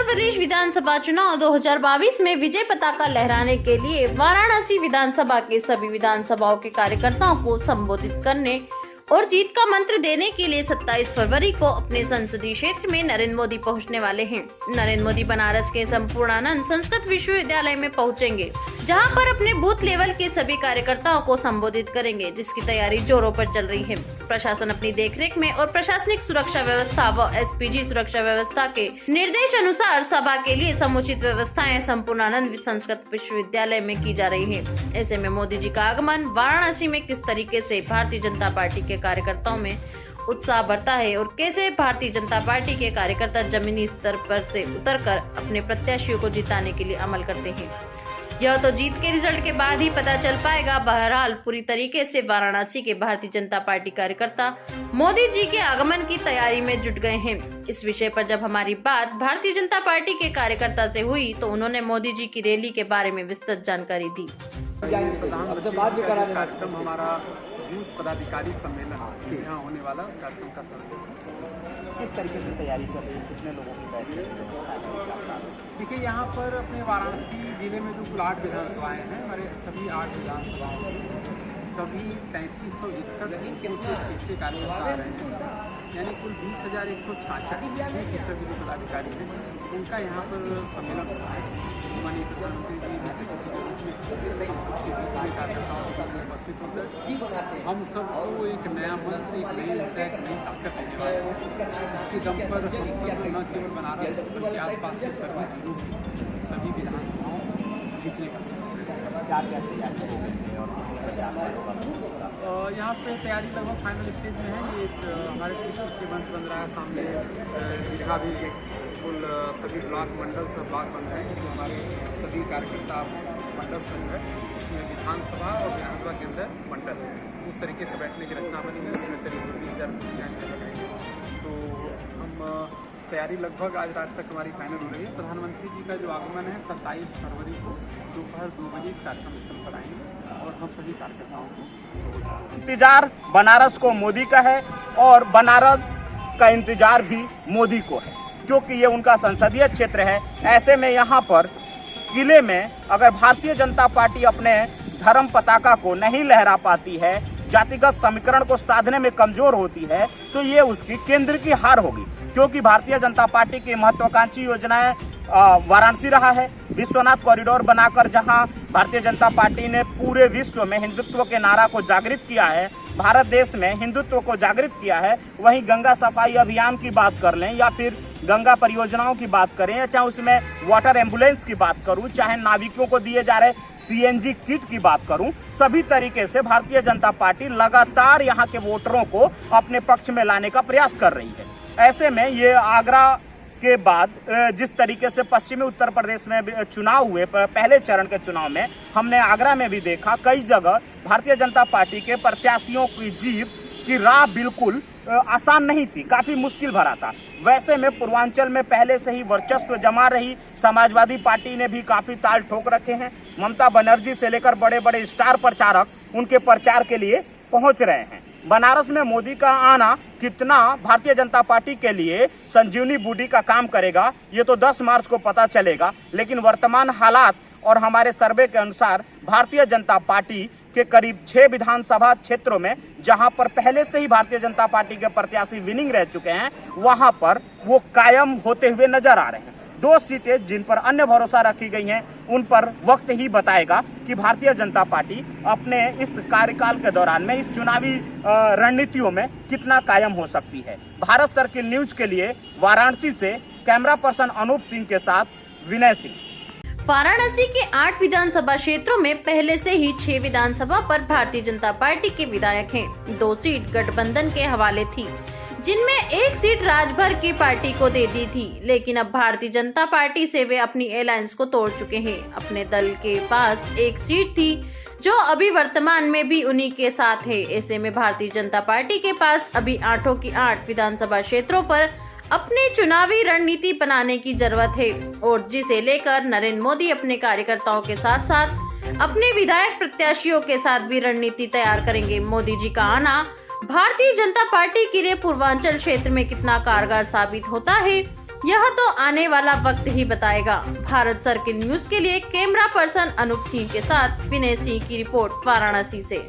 प्रदेश विधानसभा चुनाव 2022 में विजय पताका लहराने के लिए वाराणसी विधानसभा के सभी विधानसभाओं के कार्यकर्ताओं को संबोधित करने और जीत का मंत्र देने के लिए 27 फरवरी को अपने संसदीय क्षेत्र में नरेंद्र मोदी पहुंचने वाले हैं। नरेंद्र मोदी बनारस के संपूर्णानंद संस्कृत विश्वविद्यालय में पहुंचेंगे, जहां पर अपने बूथ लेवल के सभी कार्यकर्ताओं को संबोधित करेंगे, जिसकी तैयारी जोरों पर चल रही है। प्रशासन अपनी देखरेख में और प्रशासनिक सुरक्षा व्यवस्था व एसपीजी सुरक्षा व्यवस्था के निर्देश अनुसार सभा के लिए समुचित व्यवस्थाएं संपूर्णानंद संस्कृत विश्वविद्यालय में की जा रही है। ऐसे में मोदी जी का आगमन वाराणसी में किस तरीके से भारतीय जनता पार्टी के कार्यकर्ताओं में उत्साह बढ़ता है और कैसे भारतीय जनता पार्टी के कार्यकर्ता जमीनी स्तर पर से उतरकर अपने प्रत्याशियों को जिताने के लिए अमल करते हैं, यह तो जीत के रिजल्ट के बाद ही पता चल पाएगा। बहरहाल पूरी तरीके से वाराणसी के भारतीय जनता पार्टी कार्यकर्ता मोदी जी के आगमन की तैयारी में जुट गए हैं। इस विषय पर जब हमारी बात भारतीय जनता पार्टी के कार्यकर्ता से हुई तो उन्होंने मोदी जी की रैली के बारे में विस्तृत जानकारी दी। कार्यक्रम हमारा बूथ पदाधिकारी सम्मेलन यहाँ होने वाला उस कार्यक्रम का किस तरीके से तैयारी चल रही है, कितने लोगों की बैठक? देखिए, यहाँ पर अपने वाराणसी जिले में जो कुल 8 विधानसभाएँ हैं, हमारे सभी 8 विधानसभाओं में सभी 3361 कार्यकर्ता आ रहे हैं, यानी कुल 20,166 सभी जो पदाधिकारी हैं उनका यहाँ पर सम्मेलन होता है। माननीय प्रधानमंत्री जी उपस्थित होकर हम सबको एक नया मंत्र, एक नई ऊर्जा, एक नई ताकत देने वाले हैं। इसके दम पर हम सब न केवल बनारस बल्कि आसपास के सभी जिलों की सभी विधानसभाओं जीतने का यहाँ पे तैयारी लगभग फाइनल स्टेज में है। ये हमारे के मंच बन रहा है, सामने दीघा भी कुल सभी ब्लॉक मंडल सब ब्लॉक बन रहे हैं, जिसमें हमारे सभी कार्यकर्ता मंडल संघ है, इसमें विधानसभा और विधानसभा के अंदर मंडल है। उस तरीके से बैठने की रचना बनी है, इसमें करीब 20,000 कुर्सियाँ लगेंगी। तो हम तैयारी लगभग आज रात तक हमारी फाइनल हो रही है। प्रधानमंत्री जी का जो आगमन है 27 फरवरी को दोपहर 2 बजे इस कार्यक्रम स्थल पर आएंगे और हम सभी कार्यकर्ताओं को इंतजार बनारस को मोदी का है और बनारस का इंतजार भी मोदी को है, क्योंकि ये उनका संसदीय क्षेत्र है। ऐसे में यहाँ पर किले में अगर भारतीय जनता पार्टी अपने धर्म पताका को नहीं लहरा पाती है, जातिगत समीकरण को साधने में कमजोर होती है, तो ये उसकी केंद्र की हार होगी। क्योंकि भारतीय जनता पार्टी की महत्वाकांक्षी योजनाएं वाराणसी रहा है, विश्वनाथ कॉरिडोर बनाकर जहां भारतीय जनता पार्टी ने पूरे विश्व में हिंदुत्व के नारा को जागृत किया है, भारत देश में हिंदुत्व को जागृत किया है। वहीं गंगा सफाई अभियान की बात कर लें या फिर गंगा परियोजनाओं की बात करें, या चाहे उसमें वाटर एम्बुलेंस की बात करूं, चाहे नाविकों को दिए जा रहे सीएनजी किट की बात करूं, सभी तरीके से भारतीय जनता पार्टी लगातार यहां के वोटरों को अपने पक्ष में लाने का प्रयास कर रही है। ऐसे में ये आगरा के बाद जिस तरीके से पश्चिमी उत्तर प्रदेश में चुनाव हुए, पहले चरण के चुनाव में हमने आगरा में भी देखा, कई जगह भारतीय जनता पार्टी के प्रत्याशियों की जीत की राह बिल्कुल आसान नहीं थी, काफी मुश्किल भरा था। वैसे में पूर्वांचल में पहले से ही वर्चस्व जमा रही समाजवादी पार्टी ने भी काफी ताल ठोक रखे हैं। ममता बनर्जी से लेकर बड़े बड़े स्टार प्रचारक उनके प्रचार के लिए पहुंच रहे हैं। बनारस में मोदी का आना कितना भारतीय जनता पार्टी के लिए संजीवनी बूटी का काम करेगा, ये तो 10 मार्च को पता चलेगा। लेकिन वर्तमान हालात और हमारे सर्वे के अनुसार भारतीय जनता पार्टी के करीब 6 विधानसभा क्षेत्रों में जहां पर पहले से ही भारतीय जनता पार्टी के प्रत्याशी विनिंग रह चुके हैं, वहां पर वो कायम होते हुए नजर आ रहे हैं। 2 सीटें जिन पर अन्य भरोसा रखी गई हैं, उन पर वक्त ही बताएगा कि भारतीय जनता पार्टी अपने इस कार्यकाल के दौरान में इस चुनावी रणनीतियों में कितना कायम हो सकती है। भारत सर्किल न्यूज के लिए वाराणसी से कैमरा पर्सन अनूप सिंह के साथ विनय सिंह। वाराणसी के 8 विधानसभा क्षेत्रों में पहले से ही 6 विधानसभा पर भारतीय जनता पार्टी के विधायक हैं। 2 सीट गठबंधन के हवाले थी, जिनमें 1 सीट राजभर की पार्टी को दे दी थी। लेकिन अब भारतीय जनता पार्टी से वे अपनी अलायंस को तोड़ चुके हैं। अपने दल के पास 1 सीट थी जो अभी वर्तमान में भी उन्हीं के साथ है। ऐसे में भारतीय जनता पार्टी के पास अभी 8 की 8 विधानसभा क्षेत्रों पर अपनी चुनावी रणनीति बनाने की जरूरत है, और जिसे लेकर नरेंद्र मोदी अपने कार्यकर्ताओं के साथ साथ अपने विधायक प्रत्याशियों के साथ भी रणनीति तैयार करेंगे। मोदी जी का आना भारतीय जनता पार्टी के लिए पूर्वांचल क्षेत्र में कितना कारगर साबित होता है, यह तो आने वाला वक्त ही बताएगा। भारत सर्किल न्यूज के लिए कैमरा पर्सन अनूप सिंह के साथ विनय सिंह की रिपोर्ट वाराणसी से।